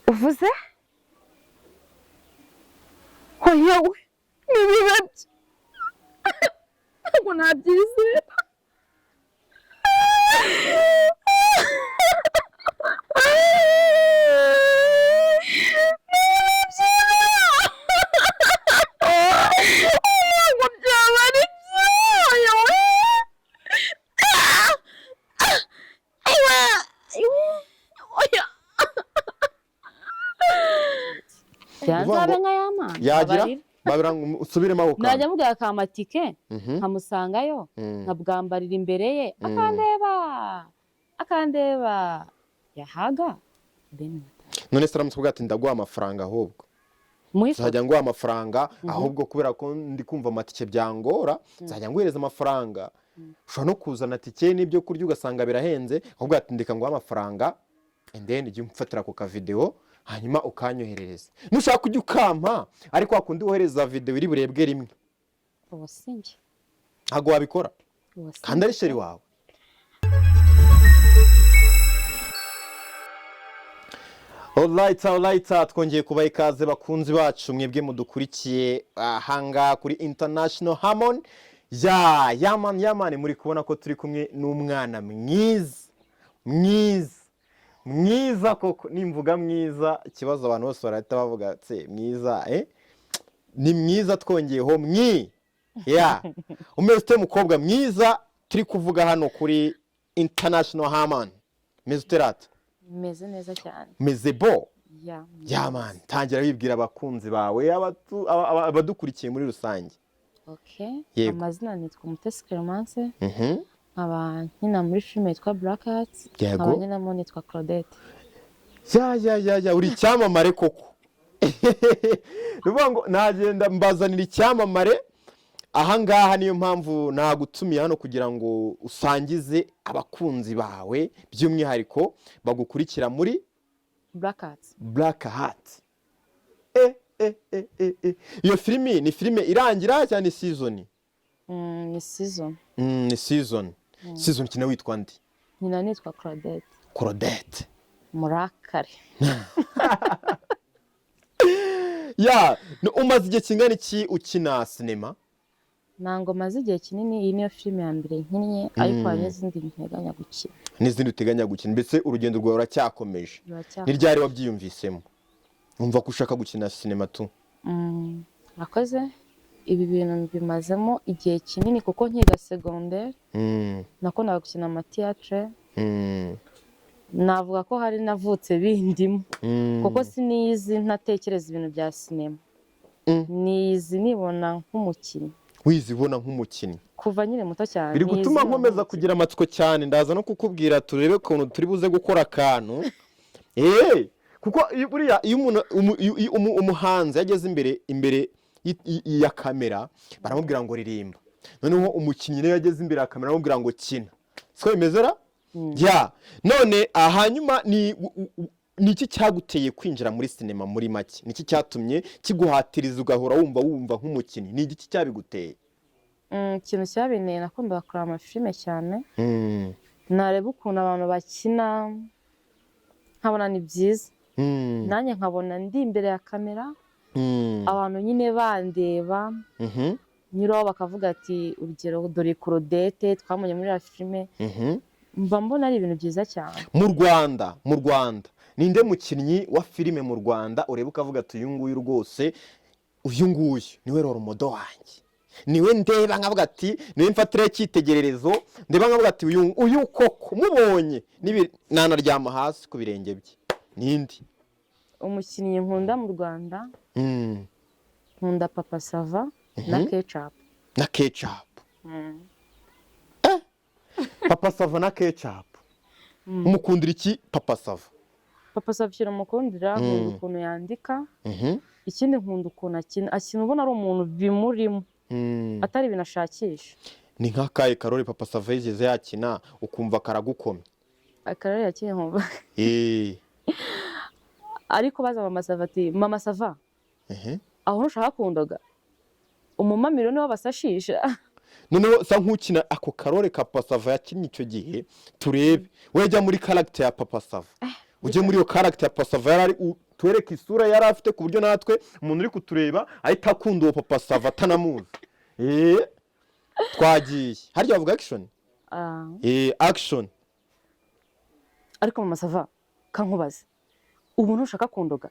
uvuze oya we nibibabye ngo nabyizera yanzabe nka yamana yagira babiranga usubiremo ako najya mubwira akamatike nkamusangayo nkabwambarira imbere ye akandeba yahaga none se aramutse ati ndaguha amafaranga ahubwo nzajya nguha amafaranga ahubwo kubera ko ndi kumva amatike byangora nzajya nguhereza amafaranga ushobora no kuzana tike n'ibyo kurya ugasanga birahenze ahubwo ati ndeka nguha amafaranga and then ujye umfatira ku kavideo hanyuma ukanyoherereza nushaka kujya ukampa ariko wakundi wohereza video iri burebwe rimwe ubusinge ntago wabikora kandi ari sheri wawe. Alright, twongeye kubaha ikaze bakunzi bacu mwebwe mudukurikiye ahanga kuri International Harmony. Yaman muri kubona ko turi kumwe n'umwana mwiza koko nimvuga mwiza ikibazo abantu bose barahita bavuga se mwiza ni mwiza twongeyeho umeze mukobwa mwiza turi kuvuga hano kuri International Harmony. Meze uterata meze neza cyane meze bo man tangira wibwira abakunzi bawe abadukurikiye muri rusange. Amazina nitwa Mutesi Clemence nkina muri filime yitwa Black Hearts nkina nitwa Claudette. Uri icyamamare koko rubango nagenda mbazanira icyamamare ahangaha niyo mpamvu nagutumiye hano kugira ngo usangize abakunzi bawe by'umwihariko bagukurikira muri Black Hearts. Iyo filime ni filime irangira cyane ni season? Ni season. Season kina witwa ndi? Nina nitwa Claudette. Murakare. Umaze igihe kingana iki ukina sinema? Ntango maze igihe kinini, iyi niyo filime ya mbere nkinnye ariko hari n'izindi nteganya gukina. N'izindi uteganya gukina, mbese urugendo rwawe ruracyakomeje? Ni ryari wabyiyumvisemo umva ko ushaka gukina sinema tu? Akoze ibi bintu bimazemo igihe kinini kuko nkiga secondaire nakonaga gukina amatheatre. Navuga ko hari navutse bindimo kuko sinizi ntatekereza ibintu bya sinema. Nizi nibona nk'umukinnyi. Wizibona nk'umukinnyi kuva nyine muto cyane. Biri gutuma nkomeza kugira amatsiko cyane, ndaza no kukubwira turebe ukuntu turi buze gukora akantu. Kuko buriya iyo umuhanzi yageze imbere ya kamera baramubwira ngo ririmba, noneho umukinnyi nawe yageze imbere ya kamera baramubwira ngo kina. Siko bimezera? None hanyuma ni iki cyaguteye kwinjira muri sinema muri make? Niki cyatumye kiguhatiriza ugahora wumva nk'umukinnyi? Ni iki cyabiguteye? Ikintu cyabinteye nakundaga kureba amafilime cyane. Nareba ukuntu abantu bakina nkabona ni byiza. Nanjye nkabona ndi imbere ya kamera abantu nyine bandeba nyiraho bakavuga ati urugero dore Claudette twamenye muri ya filime. Mba mbona ari ibintu byiza cyane. Mu Rwanda ninde mukinnyi wa filime mu Rwanda ureba ukavuga ati uyu nguyu rwose niwe role model wanjye, niwe ndeba nkavuga ati niwe mfatire cyitegererezo, ndeba nkavuga ati uyu koko mubonye nanaryama hasi ku birenge bye? Ninde umukinnyi nkunda mu Rwanda? Nkunda Papa Sava na Ketchup. Papa Sava na Ketchup. Umukundira iki Papa Sava? Papa Sava kiramukundira ukuntu yandika. Ikindi nkunda ukuntu akina ubona ari umuntu bimurimo atari binashakisha. Ni nk'akaye karori Papa Sava yigeze yakina ukumva karagukomye? Akarori yakiye nkumva ariko baza Mama Sava ati Mama Sava aho nshaka kundoga umumamiro niwe basashisha. Noneho sa nk'ukina ako karore ka Papa Sava yakinnye icyo gihe turebe wejya muri character ya Papa Sava ujye muri iyo character ya Papa Sava atwereka isura yari afite ku buryo natwe umuntu uri kutureba ahita akunda uwo papa Sava atanamuzi. Twagiye harya bavuga action. Action. Ariko mama Sava kankubaze ubu ntushaka kundoga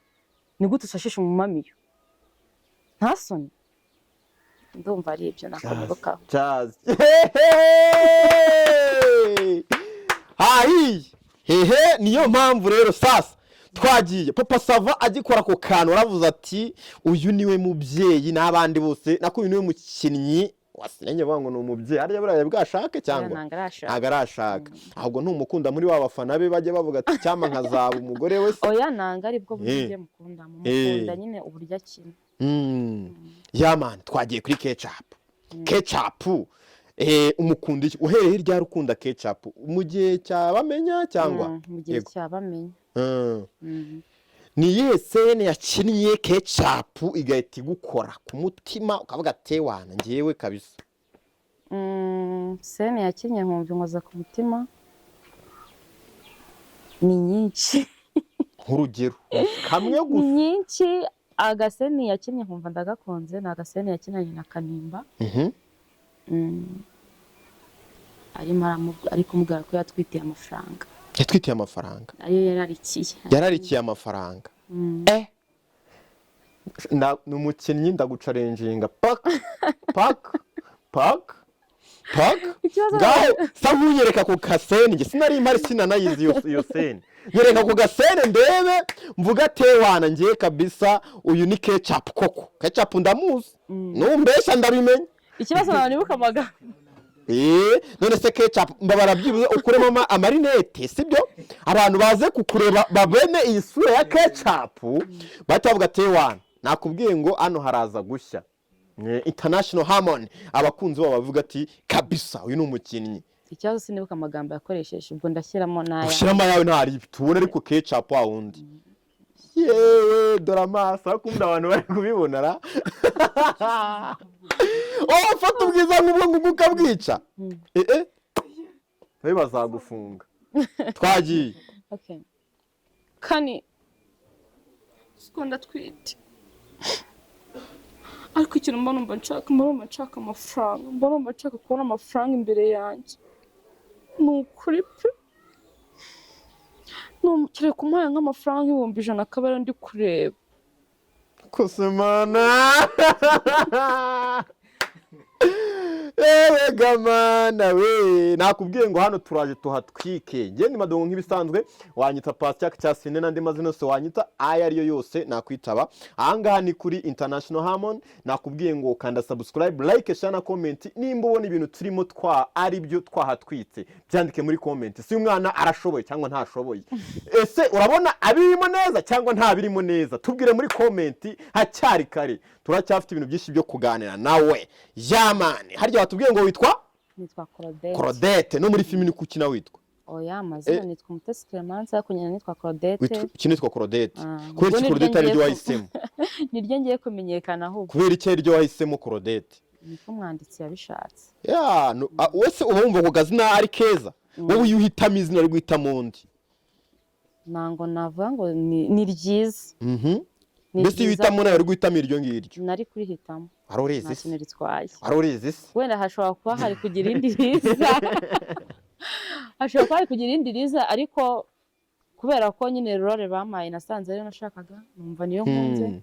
ni gute ushashisha umumamiyo nta soni ndumva ari ibyo nakomerukaho Jazz. Hehe niyo mpamvu rero sasa twagiye papa Sava agikora ko kantu aravuze ati uyu niwe mubyeyi n'abandi bose nako uyu niwe mukinnyi wasinye bango no mubyeyi ari yaburaye bwashake cyangwa agarashaka ahubwo ntumukunda muri wa bafana be baje bavuga ati cyama nkazaba umugore we se oya nanga aribwo buryo mukunda mukunda nyine uburyo akina man twagiye kuri ketchup umukunda iki uhereye hirya rukunda ketchup mu gihe cyabamenya cyangwa mu gihe cyabamenya ni yesene yakinnye ketchup igahita igukora ku mutima ukavuga tewana ngiyewe kabisa sene yakinnye nkumva inkoza ku mutima ni nyinshi nk'urugero kamwe gusa ni nyinshi agaseni yakinnye nkumva ndagakonze na agaseni yakinanye na Kanimba ari kumubwira ko yatwitiye amafaranga ayo yararikiye amafaranga ni umukinnyi ndagucarenjinga pak ngaho sa nkunyereka ku kaseni nge sinari impari sinanayizi iyo seni nyereka ku gasene ndebe mvuga tewana ngiye kabisa uyu ni ketchup koko ketchup ndamuzi numbesha ndabimenya ikibazo nawe nibuka amagambo none se ketchup mbabara byibuze ukuremo amarinete sibyo abantu baze kukureba babene iyi sura ya ketchup batavuga tewana nakubwiye ngo hano haraza gushya International Harmony abakunzi babo bavuga ati kabisa uyu ni umukinnyi ikibazo sinibuka amagambo yakoresheje ubwo ndashyiramo naya ushyiramo yawe ntari tubone ariko ketchup wa wundi yewe dore amaso akunda abantu bari kubibona ra fata ubwiza nk'ubwo ngubwo ukabwica we bazagufunga twagiye kani sikunda twite ariko ikintu mba numva nshaka amafaranga mba numva nshaka kubona amafaranga imbere yanjye ni ukuri pe numukire kumuhaye nk'amafaranga 100,000 akaba ndi kureba kusemana ewe gamana we nakubwiye ngo hano turaje tuhatwike nge ni madongo nk'ibisanzwe wanyita Pascal cya Sine nandi mazina yose wanyita aya ariyo yose nakwitaba ahangaha ni kuri International Harmony nakubwiye ngo kanda subscribe like share na comment nimba ubona ibintu turimo ari byo twahatwitse byandike muri comment si umwana arashoboye cyangwa ntashoboye ese urabona abirimo neza cyangwa nta birimo neza tubwire muri comment hacyari kare turacyafite ibintu byinshi byo kuganira nawe yamani harya watubwiye ngo witwa Claudette no muri filimi ni kukina witwa oya mazina nitwa Mutesi Clemence akunyana nitwa Claudette kinitwa Claudette kubera iki Claudette ari ryo wahisemo niryo ngiye kumenyekana ahubwo kubera iki ari ryo wahisemo Claudette niko mwanditsi yabishatse wese ubumva ko gazina ari keza wowe yuhitamo izina ari guhitamo undi nango navuga ngo ni ryiza mbese yuhitamo nawe ari guhitamo iryo ngiryo nari kurihitamo aroreze se nitwaye aroreze se wenda hashobora kuba hari kugira indi riza ariko kubera ko nyine role bamaye nasanze rero nashakaga numva niyo nkunze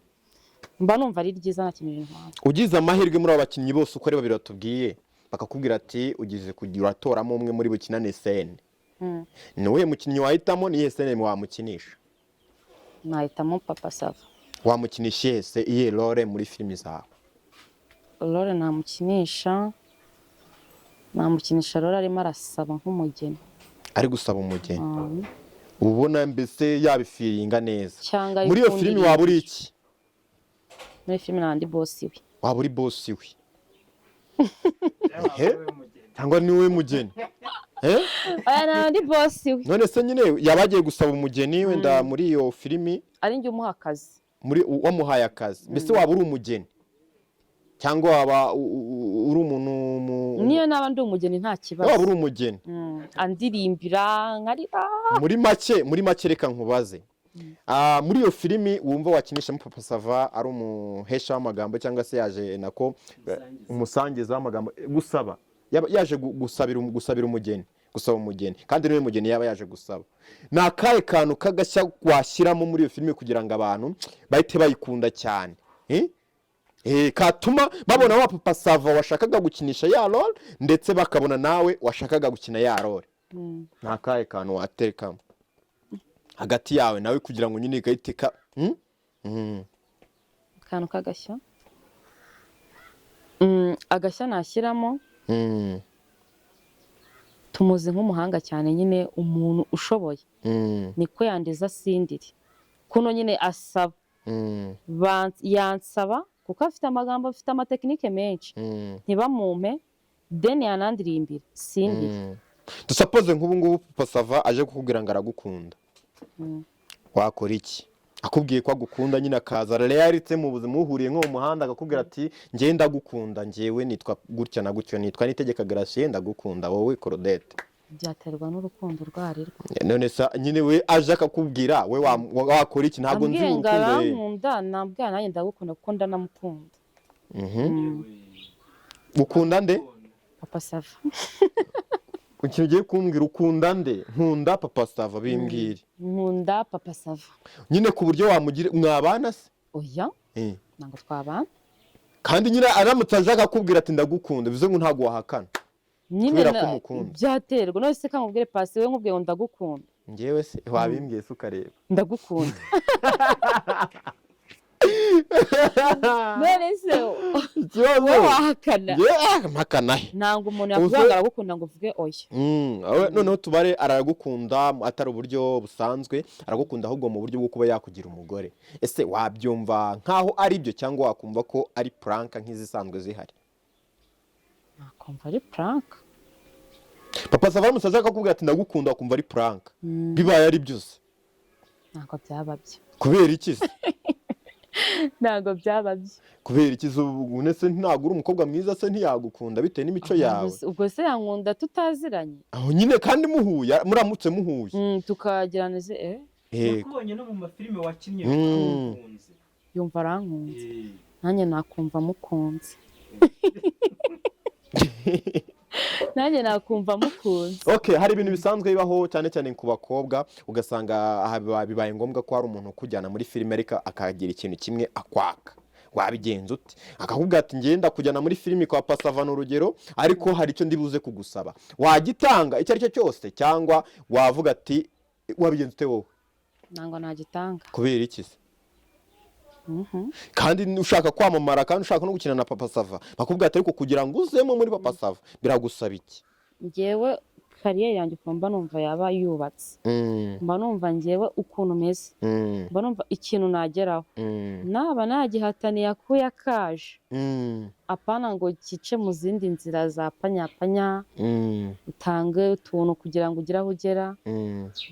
mba numva ari ryiza na kintu ntwara ugize amahirwe muri abakinnyi bose uko ari babiri batubwiye bakakubwira ati ugize kugira atoramo umwe muri bukinane scene niwe mukinnyi wahitamo ni scene wamukinisha nahitamo Papa Sava wamukinisha yese iye role muri filimi zawe Lore namukinisha role arimo arasaba nk'umugeni ari gusaba umugeni ubona mbese yabifiringa neza cyangwa muri iyo filimi waba uri iki muri filimi nandi boss we waba uri boss we cyangwa niwe mugeni aya nandi boss we none se nyine yabagiye gusaba umugeni wenda muri iyo filimi ari njye umuha akazi muri wamuhaye akazi mbese waba uri umugeni cyangwa waba uri umuntu niyo naba ndi umugeni nta kibazo waba uri umugeni andirimbira nkarira muri make reka nkubaze muri iyo filimi wumva wakinishamo Papa Sava ari umuhesha w'amagambo cyangwa se yaje nako umusangiza w'amagambo gusaba yaje gusabira umugeni gusaba umugeni kandi niwe mugeni yaba yaje gusaba ni akahe kantu kagashya washyiramo muri iyo filime kugira ngo abantu bahite bayikunda cyane katuma babona wa Papa Sava washakaga gukinisha ya role ndetse bakabona nawe washakaga gukina ya role ni akahe kantu watekamo hagati yawe nawe kugira ngo nyine igahiteka akantu kagashya agashya nashyiramo tumuzi nk'umuhanga cyane nyine umuntu ushoboye niko yandiza sindiri kuno nyine asaba yansaba kuko afite amagambo afite amatekinike menshi ntibamumpe deni yanandirimbira sindiri dusapoze nk'ubu ngubu Papa Sava aje kukubwira ngo aragukunda wakora iki akubwiye ko agukunda nyine akaza realite mu buzima uhuriye nko mu muhanda akakubwira ati njye ndagukunda njyewe nitwa gutya na gutyo nitwa Nitegeka Gratien ndagukunda wowe Claudette byaterwa n'urukundo rwarirwa none se nyine we aje akakubwira we wakora iki ntago nzi urukundo nkunda nabwa nanjye ndagukunda kuko ndanamukunda ukunda nde Papa Sava ikintu ugiye kumbwira ukunda nde nkunda Papa Sava bimbwire nkunda Papa Sava nyine ku buryo wamugira mwabana se oya ntabwo twabana kandi nyine aramutse aje akakubwira ati ndagukunda bivuze ngo ntabwo wahakana nyine byaterwa none se kamubwire Pasi we nkubwiye ngo ndagukunda njyewe se wabimbwiye se ukareba ndagukunda none se wowe wahakana mpakana he ntabwo umuntu yakuvuga ngo aragukunda ngo uvuge oya noneho tubare aragukunda atari uburyo busanzwe aragukunda ahubwo mu buryo bwo kuba yakugira umugore ese wabyumva nkaho ari byo cyangwa wakumva ko ari prank nk'izisanzwe zihari nakumva ari prank Papa Sava musaza akakubwira ati ndagukunda akumva ari prank bibaye ari byose ntabwo byaba byo kubera iki se ntabwo byaba byo kubera iki ubune se ntabwo uri umukobwa mwiza se ntiyagukunda bitewe n'imico yawe ubwo se yankunda tutaziranye aho nyine kandi muhuye muramutse muhuye tukagirana nakubonye no mu mafilime wakinnye umukunzi yumva arankunze nanjye nakumva mukunze nanjye nakumva mukunze hari ibintu bisanzwe bibaho cyane cyane ku bakobwa ugasanga bibaye ngombwa ko hari umuntu ukujyana muri filime ariko akagira ikintu kimwe akwaka wabigenza ute akakubwira ati ngenda kujyana muri filime kwa Papa Sava urugero ariko hari icyo ndibuze kugusaba wagitanga icyo ari cyo cyose cyangwa wavuga ati wabigenza ute wowe ntabwo nagitanga kubera iki se kandi ushaka kwamamara kandi ushaka no gukina na Papa Sava bakubwira ati ariko kugira ngo uzemo muri Papa Sava biragusaba iki njyewe kariyeri yanjye ukumva numva yaba yubatse mba numva njyewe ukuntu umeze mba numva ikintu nageraho naba nagihataniye akuye akaje apana ngo gice mu zindi nzira za panyapanya utange utuntu kugira ngo ugire aho ugera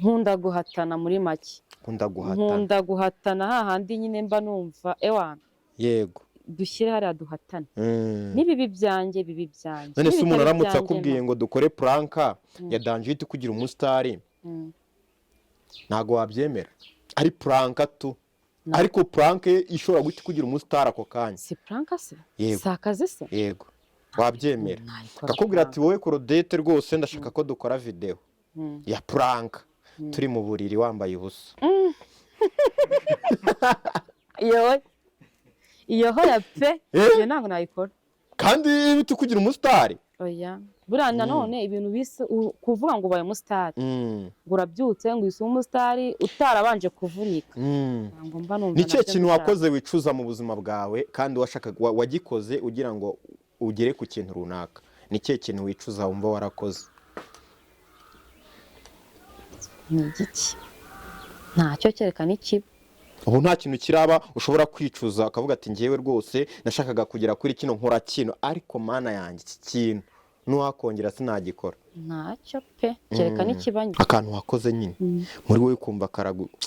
nkunda guhatana muri make nkunda guhatana hahandi nyine mba numva ewana yego dushyire hariya duhatane n'ibibi byanjye none se umuntu aramutse akubwiye ngo dukore pranka ya Danjite kugira umusitari ntago wabyemera ari pranka tu ariko pranke ishobora guhita kugira umusitari ako kanya si pranka se si akazi se yego wabyemera akakubwira ati wowe Claudette rwose ndashaka ko dukora video ya pranka turi mu buriri wambaye ubusa iyo hoya pe iyo ntabwo nayikora kandi biti kugira umusitari oya buriya nanone ibintu bise kuvuga ngo ubaye umusitari ngo urabyutse ngo use umusitari utarabanje kuvunika ntabwo mba numva ni cyo kintu wakoze wicuza mu buzima bwawe kandi wagikoze ugira ngo ugere ku kintu runaka ni cyo kintu wicuza wumva warakoze ni igiki ntacyo cyerekana ikibi ubu nta kintu kiraba ushobora kwicuza akavuga ati njyewe rwose nashakaga kugera kuri kino nkora kino ariko mana yanjye iki kintu nuwakongera sinagikora ntacyo pe cyerekana ikibanye akantu wakoze nyine muri wowe ukumva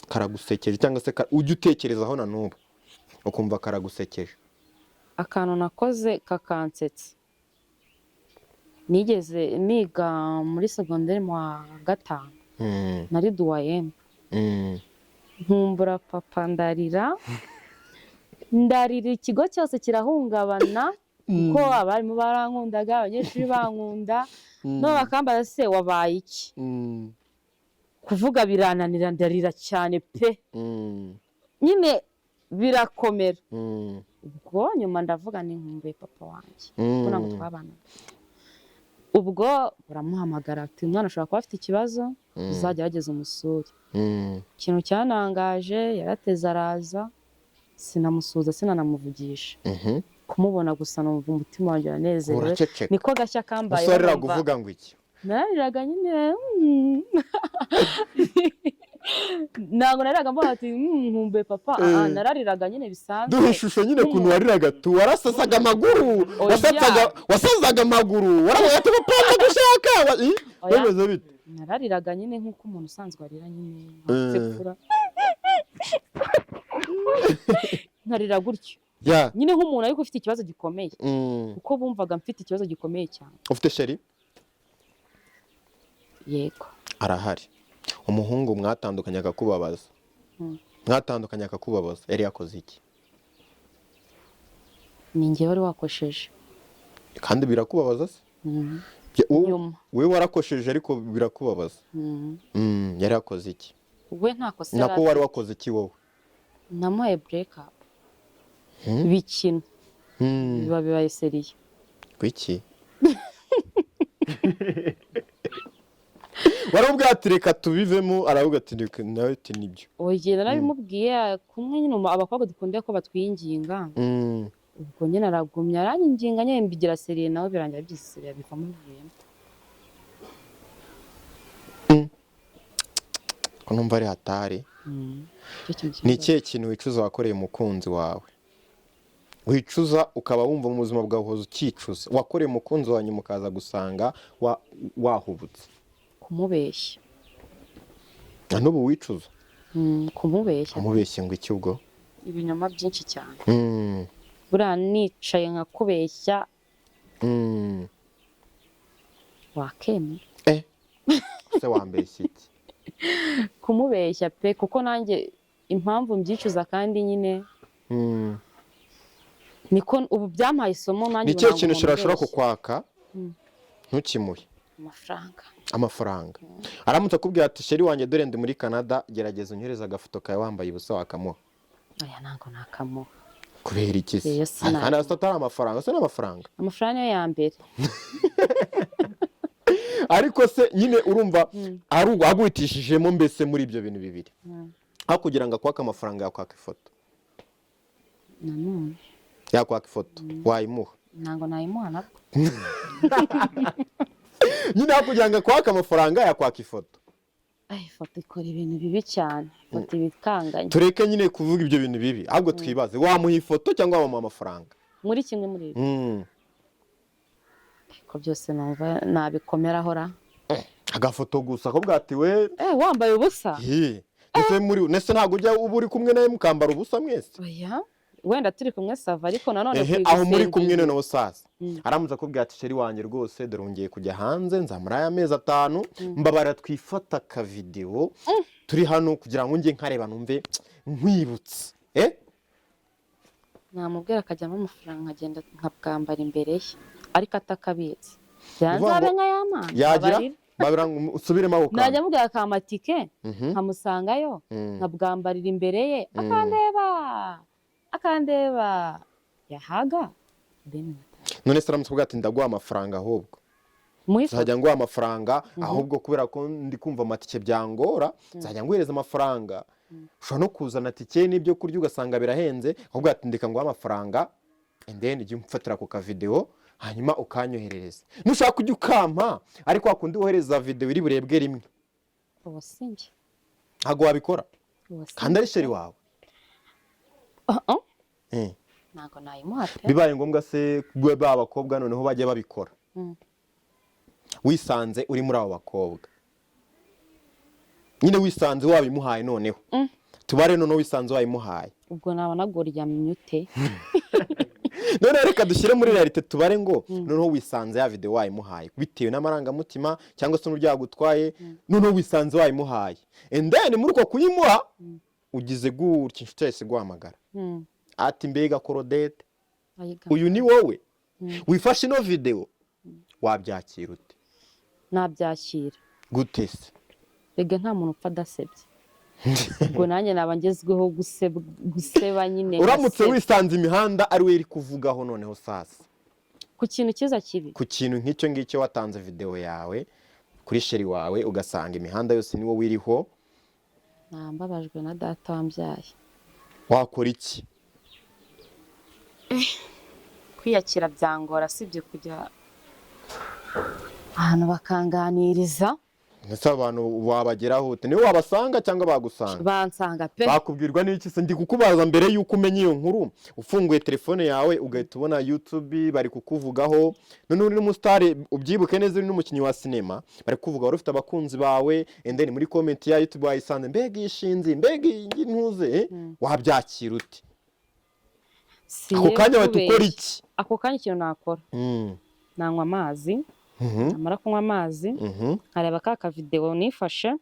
karagusekeje cyangwa se ujya utekerezaho na n'ubu ukumva karagusekeje akantu nakoze kakansetse nigeze niga muri segonderi mu wa gatanu nari duwayeme nkumbura papa ndarira ikigo cyose kirahungabana kuko abarimu barankundaga abanyeshuri bankunda no bakambaza se wabaye iki kuvuga birananira ndarira cyane pe nyine birakomera ubwo nyuma ndavuga ni nkumbuye papa wanjye kuko ntabwo twabana ubwo uramuhamagara ati umwana ashobora kuba afite ikibazo uzajya wageze umusuri ikintu cyanangaje yarateze araza sinamusuhuza sinanamuvugisha kumubona gusa numva umutima wanjye uranezerewe niko gashya kambaye usorera kuvuga ngo iki nariraga nyine ntabwo nariraga mvuga ati nkumbuye papa narariraga nyine bisanzwe duhe ishusho nyine kuntu wariraga tu warasasaga amaguru wasazaga amaguru waravuga ati papa ndagushaka bimeze bite narariraga nyine nk'uko umuntu usanzwe arira nyine nkasekura nkarira gutyo nyine nk'umuntu ariko ufite ikibazo gikomeye kuko bumvaga mfite ikibazo gikomeye cyane ufite sheri yego arahari umuhungu mwatandukanye akakubabaza yari yakoze iki ni njye wari wakosheje kandi birakubabaza se we warakosheje ariko birakubabaza yari yakoze iki we nta kosa nako wari wakoze iki wowe namuhaye break up bikina biba bibaye seriye kwiki warabwira ati reka tubivemo aravuga ati nawe ati nibyo oye narabimubwiye kumwe nyine abakobwa dukunda ko batwinginga ubwo nyine aragumya aranyinginga nyine mbigira seriye nawe birangira byiseriye bivamo bivuyemo ko numva ari hatari ni ikihe kintu wicuza wakoreye umukunzi wawe wicuza ukaba wumva mu buzima bwawe uhoza ukicuza wakoreye umukunzi wanyu mukaza gusanga wahubutse kumubeshya n'ubu wicuza kumubeshya ngo iki ubwo ibinyoma byinshi cyane buriya nicaye nkakubeshya wakemera se wambeshya iki kumubeshya pe kuko nanjye impamvu mbyicuza kandi nyine niko ubu byampaye isomo nanjye ni cyo kintu kirashobora kukwaka ntukimuhe amafaranga aramutse akubwira ati sheri wanjye dore ndi muri Canada gerageza unyohereze agafoto kawe wambaye ubusa wakamuha oya ntabwo nakamuha kubera iki se kandi atari amafaranga se n'amafaranga amafaranga niyo ya mbere ariko se nyine urumva agwitishijemo mbese muri ibyo bintu bibiri aho kugira ngo akwake amafaranga yakwaka ifoto nanone yakwaka ifoto wayimuha ntabwo nayimuha nabwo nyine aho kugira ngo akwake amafaranga yakwaka ifoto ifoto ikora ibintu bibi cyane ifoto ibikanganye tureke nyine kuvuga ibyo bintu bibi ahubwo twibaze wamuha ifoto cyangwa wamuha amafaranga muri kimwe muri ibi ko byose numva nabikomeraho ra agafoto gusa ko bwati we wambaye ubusa nese ntabwo ujya uba uri kumwe nawe mukambara ubusa mwese oya wenda turi kumwe sava ariko nanone aho muri kumwe noneho sasa aramutse akubwira ati sheri wanjye rwose dore ngiye kujya hanze nzamara amezi 5 mbabara twifata akavidewo turi hano kugira ngo njye nkareba numve nkwibutse namubwira akajyamo amafaranga nkagenda nkabwambara imbere ye ariko atakabitse byanzabe nka y'amana yagira babira usubiremo aho kandi najya mubwira akamatike nkamusangayo nkabwambarira imbere ye akandeba yahaga none se aramutse ati ndaguha amafaranga ahubwo nzajya nguha amafaranga ahubwo kubera ko ndi kumva amatike byangora nzajya nguhereza amafaranga ushobora no kuzana tike n'ibyo kurya ugasanga birahenze ahubwo ati ndeka nguha amafaranga then ujye umfatira ku kavidewo hanyuma ukanyoherereza nushaka kujya ukampa ariko wakundi wohereza video iri burebwe rimwe ubusinge ntago wabikora kandi ari sheri wawe ntago nayimuhate bibaye ngombwa se ba bakobwa noneho bajya babikora wisanze uri muri abo bakobwa nyine wisanze wabimuhaye noneho tubare noneho wisanze wabimuhaye ubwo naba nagorya minute none reka dushyire muri realite tubare ngo noneho wisanze ya video wayimuhaye bitewe n'amarangamutima cyangwa se n'uburyo yagutwaye noneho wisanze wayimuhaye and then muri uko kuyimuha ugize gutya inshuti yahise guhamagara Mm. ati mbega Korodete Ayiga. uyu ni wowe wifashe ino video wabyakira ute? Nabyakira Gute se? rega nta muntu upfa adasebye ubwo nanjye naba ngezweho guseba nyine uramutse ngaseba. wisanze imihanda ari we iri kuvugaho noneho sasa ku kintu cyiza kibi ku kintu nk'icyo ngicyo watanze video yawe kuri sheri wawe ugasanga imihanda yose niwo wiriho, nambabajwe na data wambyaye. wakora iki? Kwiyakira byangora sibye kujya ahantu bakanganiriza Ese abantu wabageraho ute? Niwe wabasanga cyangwa bagusanga? bansanga pe Bakubwirwa n'iki se? Ndi kukubaza mbere yuko umenya iyo nkuru, ufunguye telefone yawe ugahita ubona YouTube bari kukuvugaho, none uri n'umustar ubyibuke neza, uri n'umukinnyi wa sinema bari kuvuga, wari ufite abakunzi bawe, and then muri comment ya YouTube wayisanze mbega ishinzi mbega ntuze, wabyakira ute? Ako kanya batukora iki? Ako kanya ikintu nakora nanywa amazi, amara kunywa amazi nkareba ka video nifashe,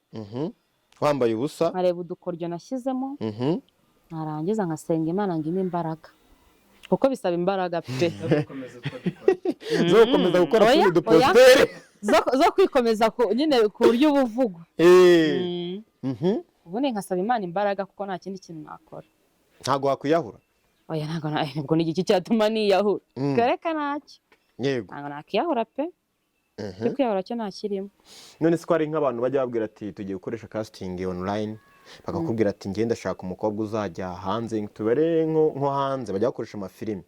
wambaye ubusa, nkareba udukoryo nashyizemo, narangiza ngasenga Imana ngo impe imbaraga, kuko bisaba imbaraga pe zo gukomeza gukora kuri dupostere zo kwikomeza nyine ku buryo buvugwa. Ubundi nkasaba Imana imbaraga kuko nta kindi kintu nakora. Ntago wakwiyahura? Oya ntabwo ni igiki cyatuma niyahura. Kareka nacyo. Yego. Ntabwo nakiyahura pe. Kwiyahura cyo ntakirimo. None se ko ari nk'abantu bajya babwira ati tugiye gukoresha casting online, bakakubwira ati ngenda ndashaka umukobwa uzajya hanze, tubere nko hanze, bajya bakoresha amafilime.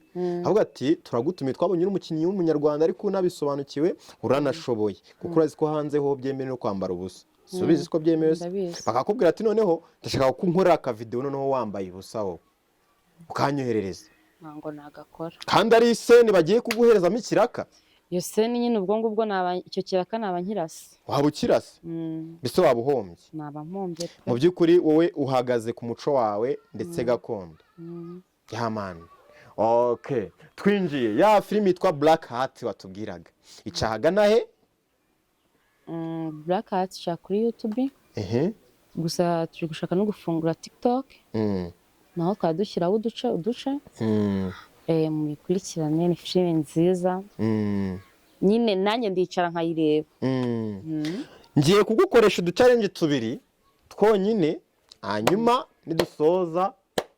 Ahubwo ati turagutumiye, twabonye umukinnyi w'umunyarwanda ariko unabisobanukiwe uranashoboye, kuko urazi ko hanze ho byemewe no kwambara ubusa. Subizi ko byemewe. Bakakubwira ati noneho ndashaka ko unkorera aka video noneho wambaye ubusa wowe, ukanyoherereza. Ntabwo nagakora. Kandi ari iseni bagiye kuguherezamo ikiraka. Iyo seni nyine ubwo ngubwo icyo kiraka naba nkirase. Waba ukirase? Bise waba uhombye? Naba mpombye pe. Mu by'ukuri wowe uhagaze ku muco wawe ndetse gakondo. Yamani. Okay. Twinjiye ya filimi yitwa Black Heart watubwiraga. Icahagana he? Black Heart cha kuri YouTube. Gusa turi gushaka no gufungura TikTok. Naho kadushyiraho uduce. Muyikurikirane, ni filime nziza. Nyine nanjye ndicara nkayireba. Ngiye kugukoresha uduchallenge tubiri twonyine, hanyuma nidusoza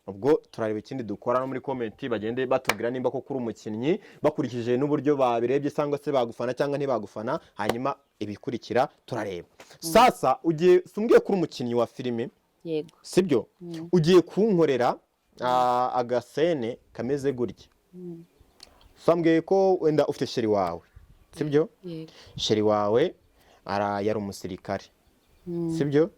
ubwo turareba ikindi dukora. No muri comment bagende batubwira nimba ko kuri umukinnyi bakurikije n'uburyo babirebye cyangwa se bagufana cyangwa ntibagufana, hanyuma ibikurikira turareba. Sasa ugiye sumbwiye kuri umukinnyi wa filime. Yego. Sibyo? Ugiye kunkorera agasene kameze gutya. Sambwiye ko wenda ufite sheri wawe. Sibyo? Yego. Sheri wawe yari umusirikare. Sibyo?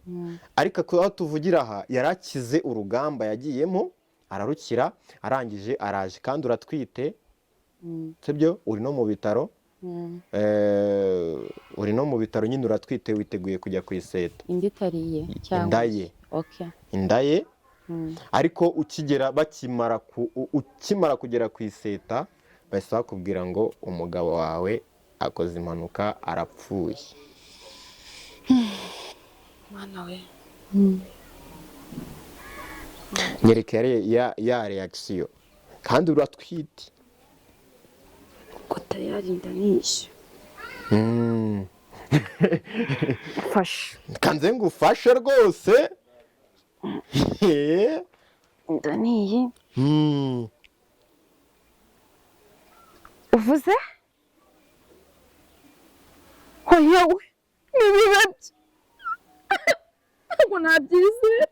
Ariko aho tuvugira aha yarakize urugamba yagiyemo, ararukira, arangije araje kandi uratwite. Sibyo? Uri no mu bitaro. Uri no mu bitaro nyine uratwite, witeguye kujya kwiseta. Inditariye cyangwa Indaye. Okay. Indaye. Ariko ukimara kugera ku iseta bahise bakubwira ngo umugabo wawe akoze impanuka arapfuye. Mwana we. Nyereka ya reaction kandi uratwite. Ko tayari ndanisha. Fasha. Kanze ngufashe rwose. Ndaniye. Uvuze? Oya we. Nibibabye. Ngo nabyizera.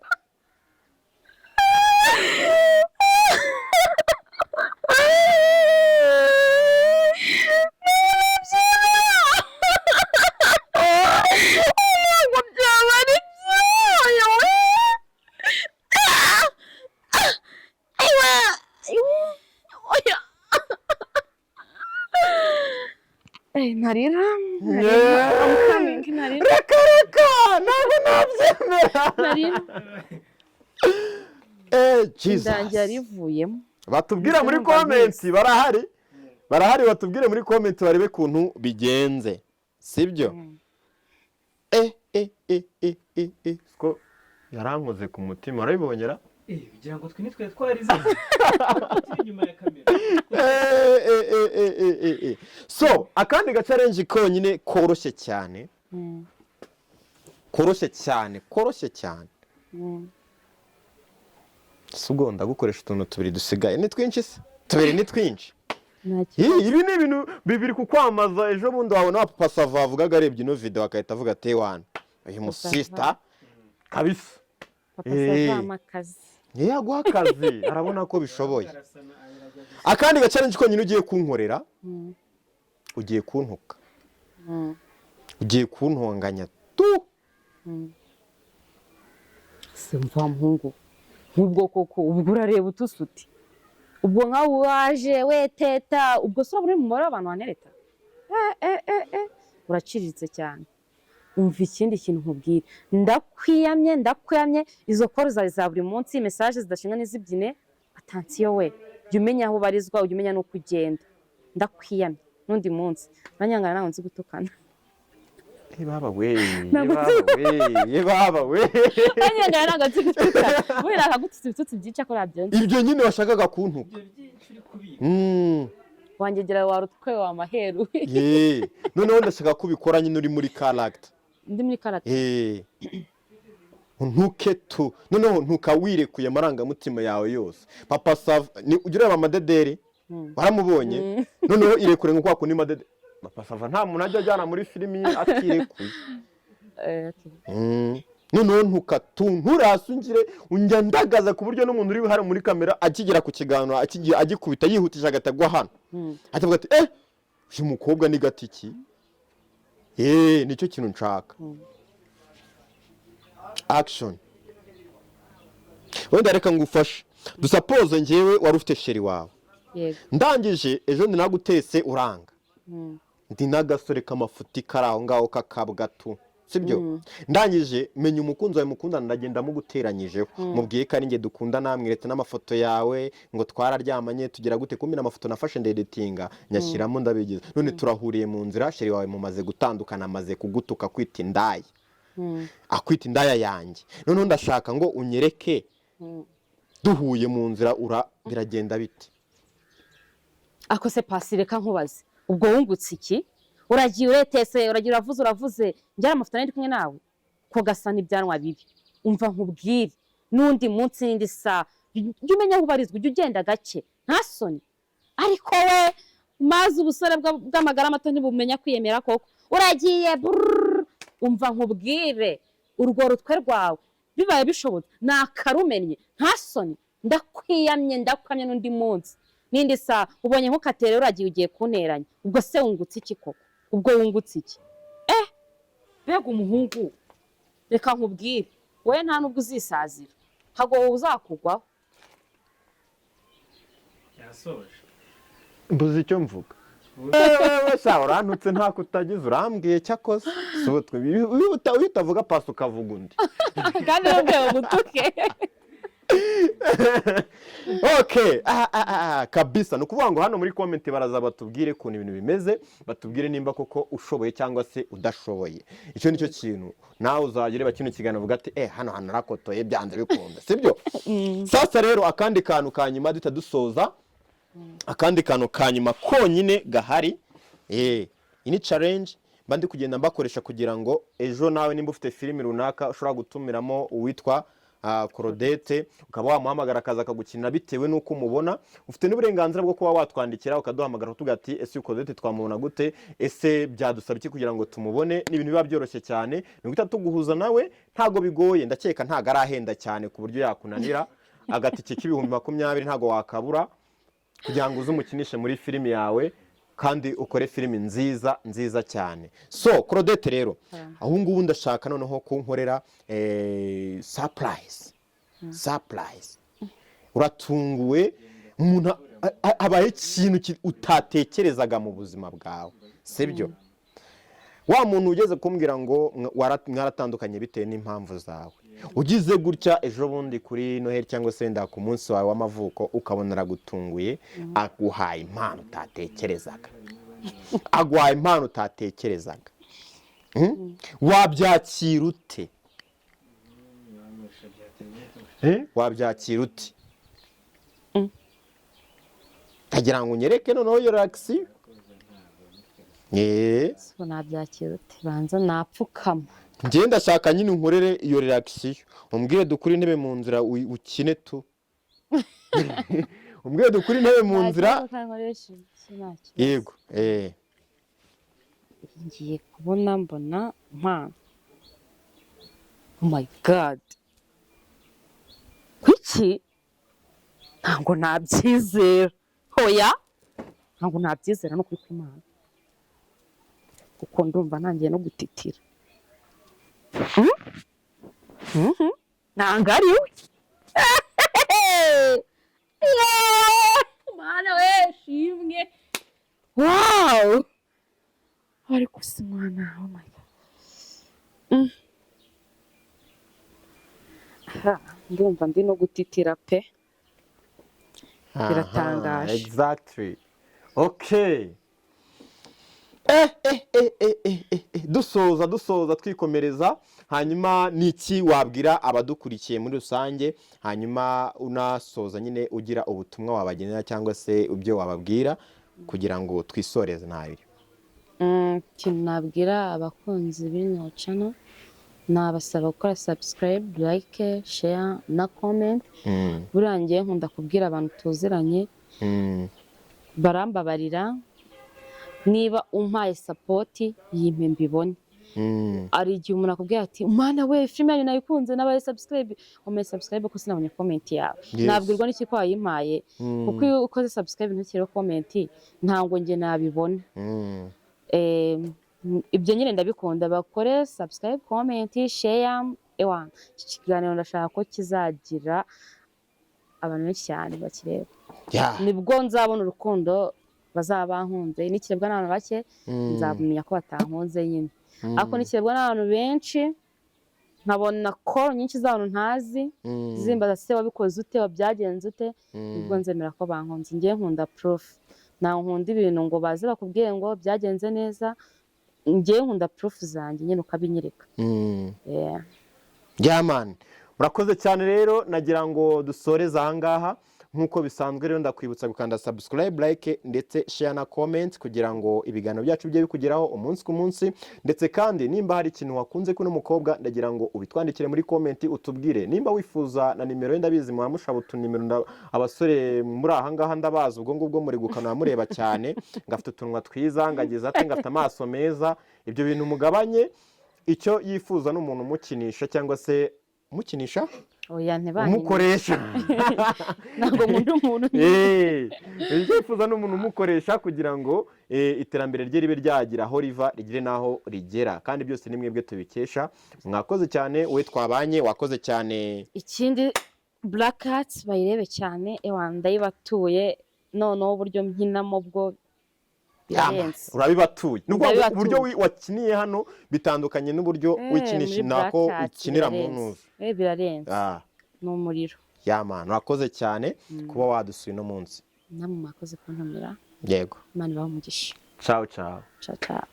Narira. Reka ntabwo nabyemera. Narira. Jesus. Ndangira rivuyemo. Batubwira muri comment, barahari batubwire muri comment barebe kuntu bigenze. Sibyo? Ko yarankoze ku mutima urabibonyera kugira ngo twe nitwe twarize turi inyuma ya kamera. So akandi gacarenji konyine koroshye cyane koroshye cyane si ubwo ndagukoresha utuntu tubiri dusigaye ni twinshi se tubiri ni twinshi ibi ni ibintu bibiri kukwamaza ejo bundi wabona wa Papa Sava avugaga arebye ino video akahita avuga ati wana uyu musista kabisa Papa Sava amakazi yaguha akazi arabona ko bishoboye akandi gacarenji konyine ugiye kunkorera ugiye kuntuka ugiye kuntonganya tu simva mpungu nk'ubwo koko ubwo urareba utusuti ubwo nka waje we teta ubwo sura buri mu mara abantu banereta uraciriritse cyane umva ikindi kintu nkubwira ndakwiyamye izo call za buri munsi message zidashinga n'izibyine attention we jya umenya aho barizwa ujya umenya nuko ugenda ndakwiyamye n'undi munsi nanyangana nawe nzi gutukana baba we nanyangana nawe nzi gutukana we nakagututse ibitutsi byinshi akora byonse ibyo nyine washakaga kuntuka wangegera warutwe wa maheru noneho ndashaka kubikora nyine uri muri character ndi muri character ntuke tu noneho ntukawirekuye amarangamutima yawe yose Papa Sava ni ugira amadederi baramubonye noneho irekure nko kwako ni madede Papa Sava nta muntu ajya ajyana muri filimi atirekuye noneho nturasungire unjya ndagaza ku buryo n'umuntu uri hari muri kamera akigera ku kiganiro agikubita yihutisha agatagwa hano atavuga ati uyu mukobwa ni gatiki nicyo kintu nshaka action wenda reka ngufashe dusapoze njyewe wari ufite sheri wawe ndangije ejo ndi nagutese uranga ndi n'agasore k'amafuti kari aho ngaho kakabwatu sibyo ndangije menya umukunzi wawe mukundana ndagenda muguteranyijeho mubwiye ko ari nge dukundana mwiretse n'amafoto yawe ngo twararyamanye tugira gute kumira amafoto nafashe ndeditinga nyashyiramo ndabigize none turahuriye mu nzira sheri wawe mumaze gutandukana amaze kugutuka kwita indaya akwita indaya yanjye noneho ndashaka ngo unyereke duhuye mu nzira biragenda bite ako se pasi reka nkubaze ubwo wungutse iki uragiye uretese uragira uravuze njyara amafoto nari kumwe nawe ko gasa n'ibyanwa bibi umva nkubwire n'undi munsi n'indi saa jya umenya aho ubarizwa ujya ugenda gake nta soni ariko we maze ubusore bw'amagara mato ntibumenya kwiyemera koko uragiye umva nkubwire urwo rutwe rwawe bibaye bishobotse nakarumenye nta soni ndakwiyamye n'undi munsi n'indi saa ubonye nkukatere uragiye ugiye kunteranya ubwo se wungutse iki koko ubwo wungutse iki bega umuhungu reka nkubwire wowe nta nubwo uzisazira ntabwo wowe uzakugwaho yasoje mbuze icyo mvuga wewe sha urantutse nta kutagize urambwiye cyakoze sutwe iyo utavuga pasi ukavuga undi kandi urubwego gutuke okay kabisa no kuvuga ngo hano muri comment baraza batubwire ukuntu ibintu bimeze batubwire nimba koko ushoboye cyangwa se udashoboye icyo nicyo kintu nawe uzagire bakino kiganiro uvuga ati hano narakotoye byanze bikunda sibyo sasa rero akandi kantu kanyuma dusoza akandi kantu kanyuma konyine gahari ini challenge bandi kugenda mbakoresha kugira ngo ejo nawe nimba ufite filimi runaka ushobora gutumiramo uwitwa Claudette ukaba wamuhamagara akaza akagukinira bitewe nuko umubona ufite n'uburenganzira bwo kuba watwandikira ukaduhamagara tuvuga ati ese Claudette twamubona gute ese byadusaba iki kugira ngo tumubone ni ibintu biba byoroshye cyane ni guta tuguhuza nawe ntago bigoye ndakeka ntago arahenda cyane ku buryo yakunanira agatike k'ibihumbi 20 ntago wakabura kugira ngo uzumukinishe muri filimi yawe kandi ukore filimi nziza cyane so Claudette rero aho ngubu ndashaka noneho kunkorera surprise uratunguwe umuntu abaye ikintu utatekerezaga mu buzima bwawe sibyo wa muntu ugeze kumbwira ngo mwaratandukanye bitewe n'impamvu zawe ugize gutya ejo bundi kuri Noheli cyangwa se nda ku munsi wawe w'amavuko ukabona aragutunguye aguhaye impano utatekerezaga wabyakira ute wabyakira uti kagira ngo unyereke noneho iyo reaction so nabyakira ute banza napfukama njye ndashaka nyine unkorere iyo reaction umbwire dukuri intebe mu nzira ukine tu umbwire dukuri intebe mu nzira yego ngiye kubona mbona mpano oh my god kuki ntabwo nabyizera hoya ntabwo nabyizera no kuri kw'Imana kuko ndumva nangiye no gutitira ntabwo ari we Mana we shimwe wow ariko si mwana oh my god ndumva ndi no gutitira pe biratangaje exactly okay dusoza twikomereza hanyuma niki wabwira abadukurikiye muri rusange hanyuma unasoza nyine ugira ubutumwa wabagenera cyangwa se ibyo wababwira kugira ngo twisoreze ntabiri ikintu nabwira abakunzi b'ino channel nabasaba gukora subscribe like share na comment burangiye nkunda kubwira abantu tuziranye barambabarira niba umpaye support yimpe mbibone ari igihe umuntu akubwira ati mwana we filime yanyu nayikunze nabaye subscribe umpaye subscribe ko sinabonye comment yawe nabwirwa n'iki ko wayimpaye kuko iyo ukoze subscribe ntukiriho comment ntabwo nge nabibona ibyo nyine ndabikunda bakore subscribe comment share iki kiganiro ndashaka ko kizagira abantu benshi cyane bakireba nibwo nzabona urukundo bazaba bankunze nikirebwa n'abantu bake nzabumenya ko batankunze nyine ariko nikirebwa n'abantu benshi nkabona ko nyinshi z'abantu ntazi zimbaza se wabikoze ute wabyagenze ute nibwo nzemera ko bankunze ngiye nkunda proof ntawe nkunda ibintu ngo baze bakubwire ngo byagenze neza ngiye nkunda proof zanjye nyine ukabinyereka man murakoze cyane rero nagira ngo dusoreze ahangaha nkuko bisanzwe rero ndakwibutsa gukanda subscribe like ndetse share na comment kugira ngo ibiganiro byacu bijye bikugeraho umunsi ku munsi ndetse kandi nimba hari ikintu wakunze kuno mukobwa ndagira ngo ubitwandikire muri comment utubwire nimba wifuza na nimero ndabizi muhamusha utunimero abasore muri ahangaha ndabazi ubwo ngubwo muri gukanura mureba cyane ngafite utunwa twiza ngagize ate ngafite amaso meza ibyo bintu mugabanye icyo yifuza n'umuntu umukinisha cyangwa se umukinisha oya ntibanye umukoresha ntabwo nkunda umuntu yifuza n'umuntu umukoresha kugira ngo iterambere rye ribe ryagira aho riva rigire naho rigera kandi byose ni mwebwe tubikesha mwakoze cyane we twabanye wakoze cyane ikindi Black Cats bayirebe cyane ndayibatuye noneho uburyo mbyinamo bwo urabibatuye uburyo wakiniye hano bitandukanye n'uburyo wikinisha nako ukinira mu ntuzi birarenze ni umuriro yamana urakoze cyane kuba wadusuye no munsi namwe mwakoze kuntumira yego Imana ibahe umugisha ciao ciao ciao ciao